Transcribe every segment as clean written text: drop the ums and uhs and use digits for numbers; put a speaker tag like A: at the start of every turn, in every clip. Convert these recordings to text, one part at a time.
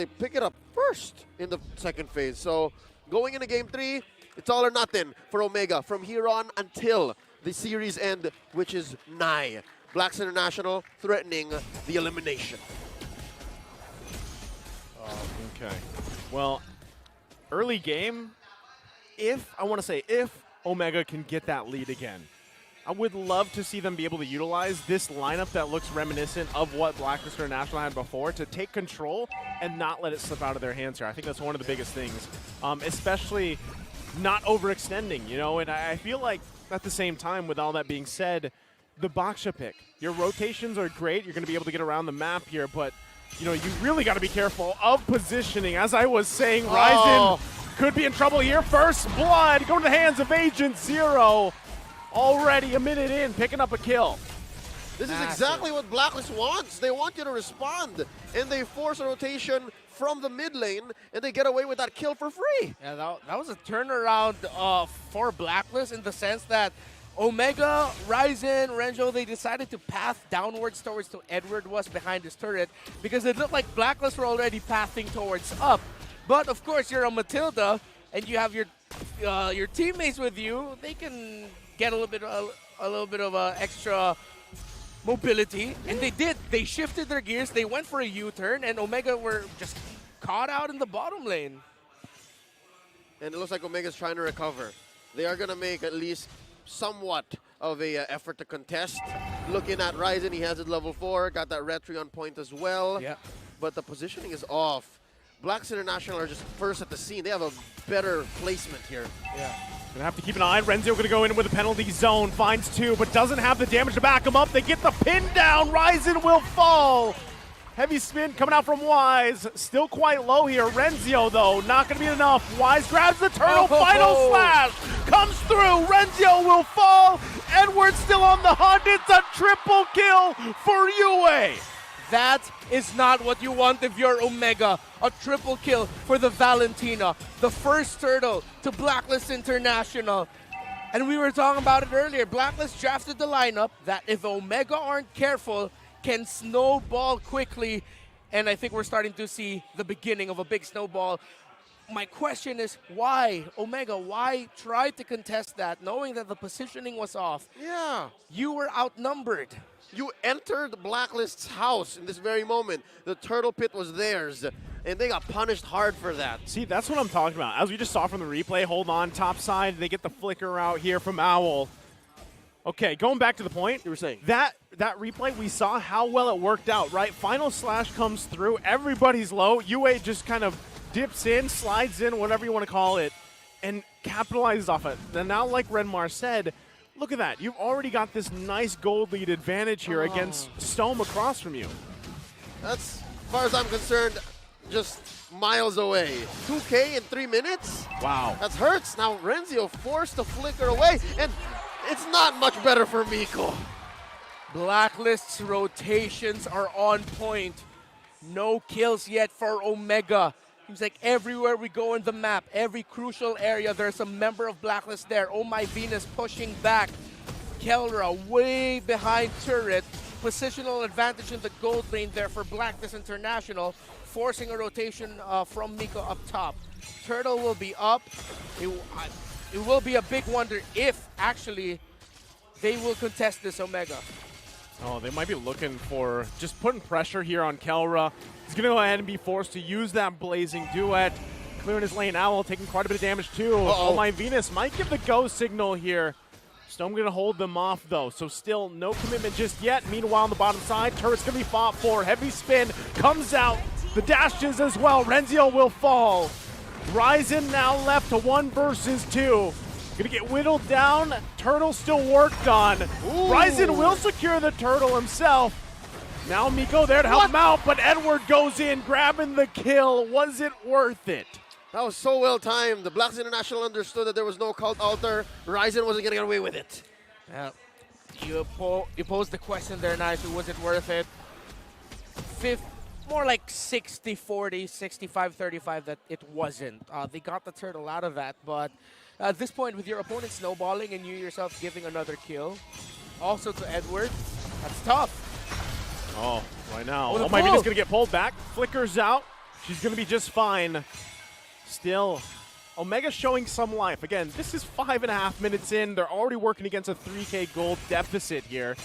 A: They pick it up first in the second phase. So going into game 3, it's all or nothing for Omega from here on until the series end, which is nigh. Blacks International threatening the elimination.
B: Okay. Well, early game, if Omega can get that lead again, I would love to see them be able to utilize this lineup that looks reminiscent of what Blacklist International had before to take control and not let it slip out of their hands here. I think that's one of the biggest things, especially not overextending, you know, and I feel like at the same time, with all that being said, the Baksha pick, your rotations are great. You're going to be able to get around the map here, but you know, you really got to be careful of positioning. As I was saying, Ryzen could be in trouble here. First blood going to the hands of Agent Zero. Already a minute in, picking up a kill.
A: This is exactly what Blacklist wants. They want you to respond, and they force a rotation from the mid lane, and they get away with that kill for free.
C: Yeah, that was a turnaround for Blacklist in the sense that Omega, Ryzen, Renjo, they decided to path downwards towards to Edward was behind his turret because it looked like Blacklist were already pathing towards up. But of course, you're a Matilda, and you have your teammates with you. They can get a little bit of extra mobility, and they did. They shifted their gears. They went for a U-turn, and Omega were just caught out in the bottom lane.
A: And it looks like Omega's trying to recover. They are going to make at least somewhat of a effort to contest. Looking at Ryzen, he has it level 4, got that retry on point as well.
C: Yeah.
A: But the positioning is off. Blacks International are just first at the scene. They have a better placement here.
C: Yeah.
B: Gonna have to keep an eye. Renzo gonna go in with a penalty zone, finds 2, but doesn't have the damage to back him up. They get the pin down. Ryzen will fall. Heavy spin coming out from Wise. Still quite low here. Renzio, though, not going to be enough. Wise grabs the turtle. Final slash comes through. Renzio will fall. Edwards still on the hunt. It's a triple kill for UA.
C: That is not what you want if you're Omega. A triple kill for the Valentina. The first turtle to Blacklist International. And we were talking about it earlier. Blacklist drafted the lineup that if Omega aren't careful, can snowball quickly, and I think we're starting to see the beginning of a big snowball. My question is, why, Omega, why try to contest that, knowing that the positioning was off?
A: Yeah.
C: You were outnumbered.
A: You entered Blacklist's house in this very moment. The turtle pit was theirs, and they got punished hard for that.
B: See, that's what I'm talking about. As we just saw from the replay, hold on, top side, they get the flicker out here from Owl. Okay, going back to the point,
A: you were saying
B: that replay, we saw how well it worked out, right? Final slash comes through, everybody's low. UA just kind of dips in, slides in, whatever you want to call it, and capitalizes off it. And now, like Renmar said, look at that. You've already got this nice gold lead advantage here against Stone across from you.
A: That's, as far as I'm concerned, just miles away. 2K in 3 minutes?
B: Wow.
A: That hurts. Now Renzio forced to flicker away, and it's not much better for Miko.
C: Blacklist's rotations are on point. No kills yet for Omega. Seems like everywhere we go in the map, every crucial area, there's a member of Blacklist there. Oh My Venus pushing back. Kelra way behind turret. Positional advantage in the gold lane there for Blacklist International, forcing a rotation from Miko up top. Turtle will be up. It will be a big wonder if, actually, they will contest this Omega.
B: Oh, they might be looking for just putting pressure here on Kelra. He's going to go ahead and be forced to use that Blazing Duet. Clearing his lane. Owl taking quite a bit of damage, too. Oh, My Venus might give the go signal here. Stone going to hold them off, though, so still no commitment just yet. Meanwhile, on the bottom side, turret's going to be fought for. Heavy spin comes out. The dashes as well. Renzio will fall. Ryzen now left to 1 versus 2. Gonna get whittled down. Turtle still worked on. Ryzen will secure the turtle himself. Now Miko there to help him out, but Edward goes in, grabbing the kill. Was it worth it?
A: That was so well timed. The Blacks International understood that there was no cult altar. Ryzen wasn't gonna get away with it.
C: Yeah. You posed the question there, Knife. Was it worth it? More like 60-40, 65-35 that it wasn't. They got the turtle out of that, but at this point, with your opponent snowballing and you yourself giving another kill, also to Edward, that's tough.
B: Oh, right now. Oh, My Venus going to get pulled back. Flickers out. She's going to be just fine. Still, Omega showing some life. Again, this is 5.5 minutes in. They're already working against a 3K gold deficit here.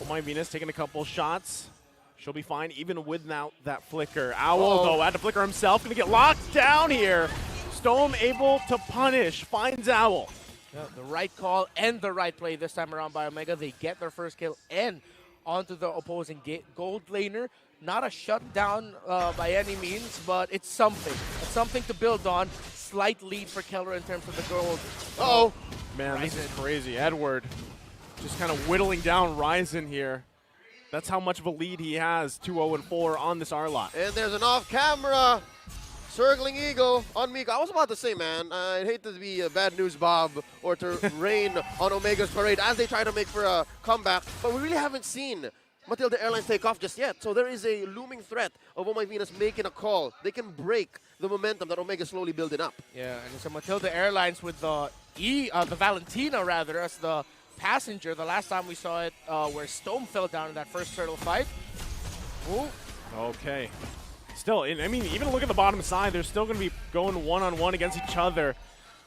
B: Oh my Venus taking a couple shots. She'll be fine even without that flicker. Owl, though, had to flicker himself. Going to get locked down here. Stone able to punish. Finds Owl.
C: Yeah, the right call and the right play this time around by Omega. They get their first kill and onto the opposing gold laner. Not a shutdown by any means, but it's something. It's something to build on. Slight lead for Keller in terms of the gold.
A: Uh-oh.
B: Man, this is crazy. Edward just kind of whittling down Ryzen here. That's how much of a lead he has, 2-0-4 on this R-Lot.
A: And there's an off-camera circling eagle on Miko. I was about to say, man, I'd hate to be a bad news Bob or to rain on Omega's parade as they try to make for a comeback, but we really haven't seen Matilda Airlines take off just yet. So there is a looming threat of Oh My Venus making a call. They can break the momentum that Omega slowly building up.
C: Yeah, and it's a Matilda Airlines with the Valentina rather as the passenger. The last time we saw it where Stone fell down in that first turtle fight. Ooh.
B: Okay. Still, I mean, even look at the bottom side. They're still going to be going one-on-one against each other.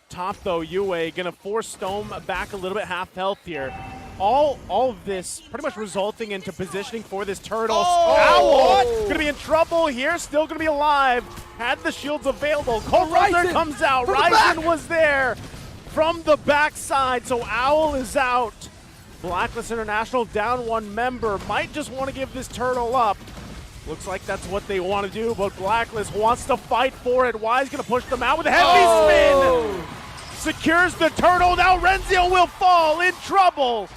B: Top, though, Yue going to force Stone back a little bit half health here. All of this pretty much resulting into positioning for this turtle. Owl going to be in trouble here. Still going to be alive. Had the shields available. Cold Ryzen comes out. Ryzen was there from the backside. So Owl is out. Blacklist International down one member. Might just want to give this turtle up. Looks like that's what they want to do, but Blacklist wants to fight for it. Wise going to push them out with a heavy spin. Secures the turtle. Now Renzio will fall in trouble.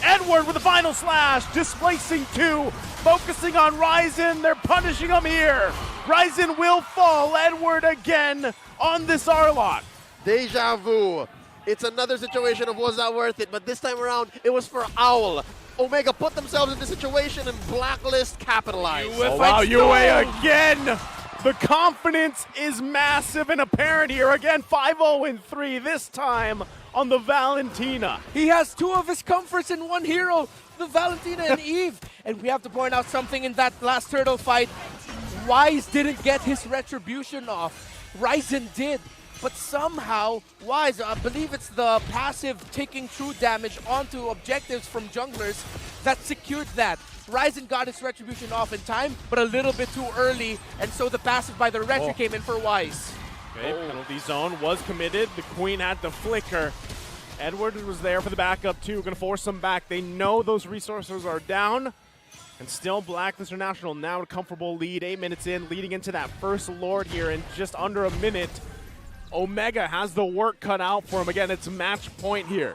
B: Edward with the final slash, displacing two. Focusing on Ryzen. They're punishing him here. Ryzen will fall. Edward again on this R-Lot.
A: Deja vu. It's another situation of was that worth it, but this time around, it was for Owl. Omega put themselves in the situation and Blacklist capitalized.
B: Oh, wow, Yue again. The confidence is massive and apparent here. Again, 5-0-3, this time on the Valentina.
C: He has two of his comforts in one hero, the Valentina and Eve. And we have to point out something in that last turtle fight. Wise didn't get his retribution off. Ryzen did. But somehow, Wise, I believe it's the passive taking true damage onto objectives from junglers that secured that. Ryzen got his retribution off in time, but a little bit too early, and so the passive by the retri came in for Wise.
B: Okay, penalty zone was committed. The Queen had to flicker. Edward was there for the backup too, going to force them back. They know those resources are down. And still Blacklist International now a comfortable lead, 8 minutes in, leading into that first Lord here in just under a minute. Omega has the work cut out for him. Again, it's match point here.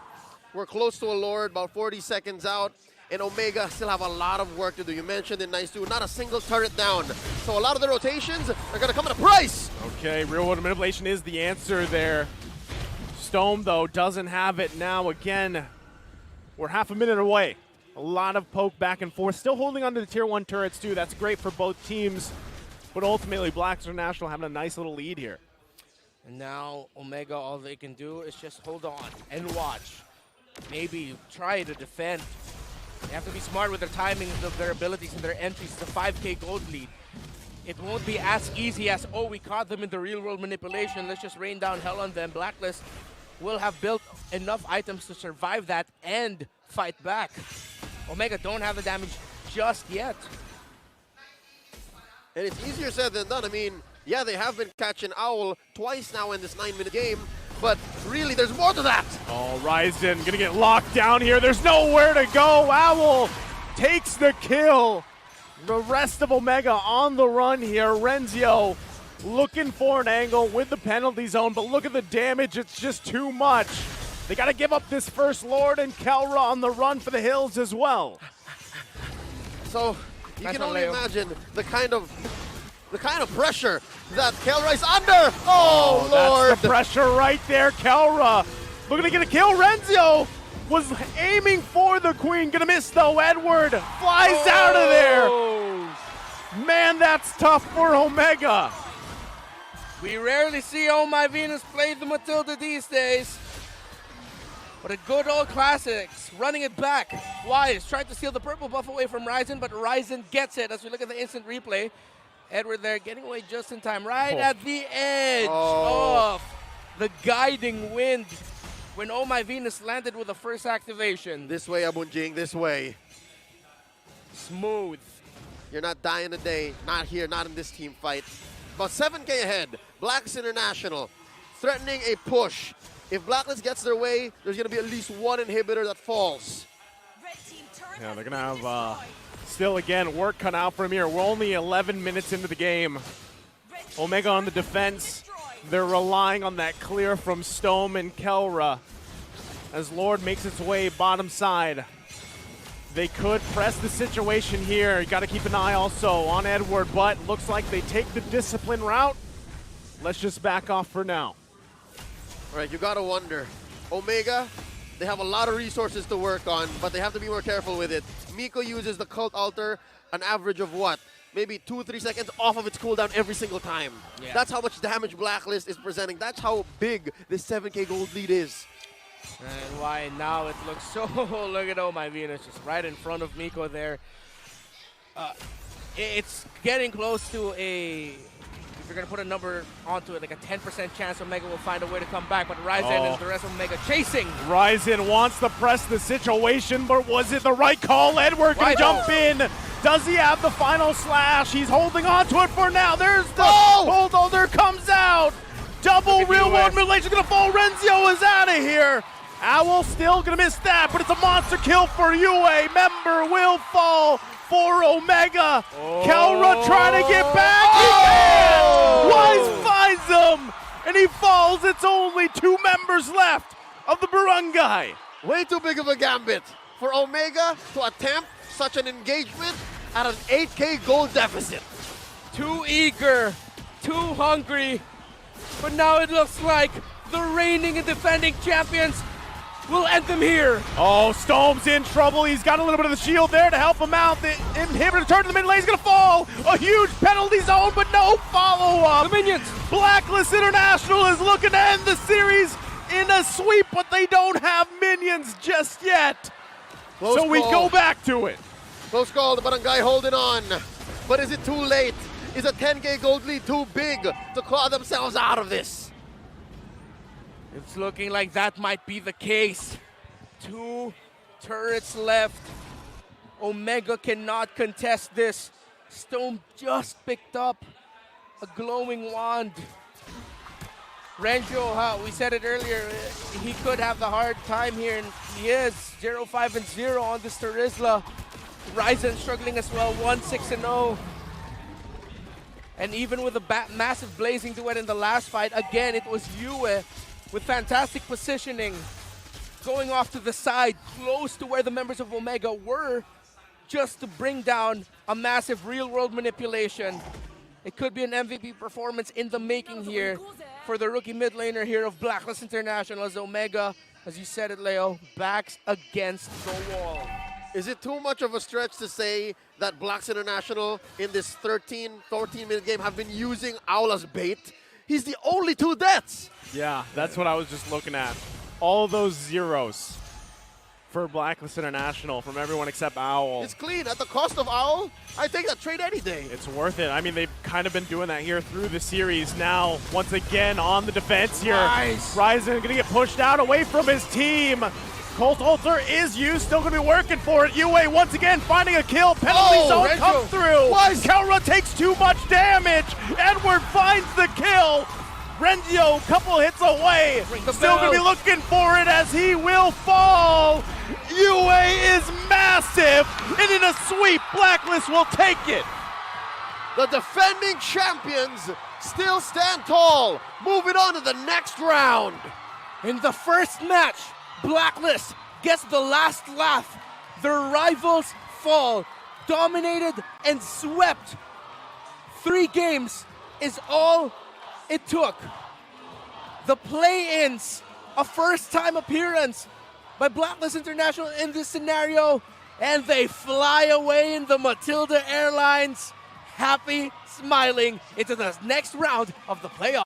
A: We're close to a Lord, about 40 seconds out, and Omega still have a lot of work to do. You mentioned it nice too, not a single turret down. So a lot of the rotations are gonna come at a price.
B: Okay, real world manipulation is the answer there. Stone, though, doesn't have it now. Again, we're half a minute away. A lot of poke back and forth. Still holding on to the tier 1 turrets too. That's great for both teams. But ultimately, Blacklist International having a nice little lead here.
C: And now Omega, all they can do is just hold on and watch. Maybe try to defend. They have to be smart with their timing of their abilities and their entries. It's a 5K gold lead. It won't be as easy as, oh, we caught them in the real world manipulation. Let's just rain down hell on them. Blacklist will have built enough items to survive that and fight back. Omega don't have the damage just yet.
A: And it's easier said than done. I mean, yeah, they have been catching Owl twice now in this 9-minute game, but really there's more to that.
B: Oh, Ryzen gonna get locked down here. There's nowhere to go. Owl takes the kill. The rest of Omega on the run here. Renzio looking for an angle with the penalty zone, but look at the damage. It's just too much. They got to give up this first Lord, and Kelra on the run for the hills as well.
A: So you can only imagine the kind of pressure that Kelra is under. Oh, Lord.
B: That's the pressure right there. Kelra looking to get a kill. Renzio was aiming for the Queen. Gonna miss though. Edward flies out of there. Man, that's tough for Omega.
C: We rarely see Oh My Venus play the Matilda these days. But a good old classics, running it back. Wise tried to steal the purple buff away from Ryzen, but Ryzen gets it as we look at the instant replay. Edward there getting away just in time, right at the edge of the guiding wind when Oh My Venus landed with the first activation.
A: This way, Abunjing, this way.
C: Smooth.
A: You're not dying today. Not here, not in this team fight. About 7K ahead. Blacklist International threatening a push. If Blacklist gets their way, there's going to be at least one inhibitor that falls.
B: Yeah, they're going to have still, again, work cut out from here. We're only 11 minutes into the game. Omega on the defense. They're relying on that clear from Stome and Kelra as Lord makes its way bottom side. They could press the situation here. You got to keep an eye also on Edward, but looks like they take the discipline route. Let's just back off for now.
A: All right, you got to wonder. Omega, they have a lot of resources to work on, but they have to be more careful with it. Miko uses the Cult Altar an average of what? Maybe 2-3 seconds off of its cooldown every single time. Yeah. That's how much damage Blacklist is presenting. That's how big this 7K gold lead is.
C: And why now it looks so, look at Oh My Venus just right in front of Miko there. It's getting close to a, if you're going to put a number onto it, like a 10% chance Omega will find a way to come back, but Ryzen and the rest of Omega chasing.
B: Ryzen wants to press the situation, but was it the right call? Edward can jump in. Does he have the final slash? He's holding on to it for now. There's the hold holder comes out. Double real world mutilation gonna fall. Renzio is out of here. Owl still gonna miss that, but it's a monster kill for UA. Member will fall for Omega. Kelra trying to get back. Wise finds him, and he falls. It's only 2 members left of the Barangay.
A: Way too big of a gambit for Omega to attempt such an engagement at an 8K gold deficit.
C: Too eager, too hungry, but now it looks like the reigning and defending champions will end them here.
B: Oh, Stome's in trouble. He's got a little bit of the shield there to help him out. The inhibitor turn to the mid lane. He's going to fall. A huge penalty zone, but no follow-up.
C: The minions.
B: Blacklist International is looking to end the series in a sweep, but they don't have minions just yet.
A: Close
B: so
A: call.
B: We go back to it.
A: Close call. The Barangay holding on. But is it too late? Is a 10K gold lead too big to claw themselves out of this?
C: It's looking like that might be the case. 2 turrets left. Omega cannot contest this. Stone just picked up a glowing wand. Renjo, we said it earlier, he could have the hard time here, and he is 0-5-0 on this Terizla. Ryzen struggling as well, 1-6-0. And even with a massive blazing duet in the last fight, again, it was Yue with fantastic positioning, going off to the side, close to where the members of Omega were, just to bring down a massive real-world manipulation. It could be an MVP performance in the making here for the rookie mid laner here of Blacklist International as Omega, as you said it, Leo, backs against the wall.
A: Is it too much of a stretch to say that Blacks International in this 14-minute game have been using Owl as bait? He's the only 2 deaths.
B: Yeah, that's what I was just looking at. All those zeros for Blacklist International from everyone except Owl.
A: It's clean. At the cost of Owl, I take that trade any day.
B: It's worth it. I mean, they've kind of been doing that here through the series. Now, once again, on the defense here.
C: Nice.
B: Ryzen going to get pushed out away from his team. Colt Altar is used, still going to be working for it. UA once again finding a kill. Penalty zone comes through. Kelra takes too much damage. Edward finds the kill. Renzio, couple hits away. Still going to be looking for it as he will fall. UA is massive. And in a sweep, Blacklist will take it.
A: The defending champions still stand tall. Moving on to the next round.
C: In the first match, Blacklist gets the last laugh. Their rivals fall, dominated and swept. 3 games is all it took. The play-ins, a first-time appearance by Blacklist International in this scenario, and they fly away in the Matilda Airlines, happy, smiling into the next round of the playoffs.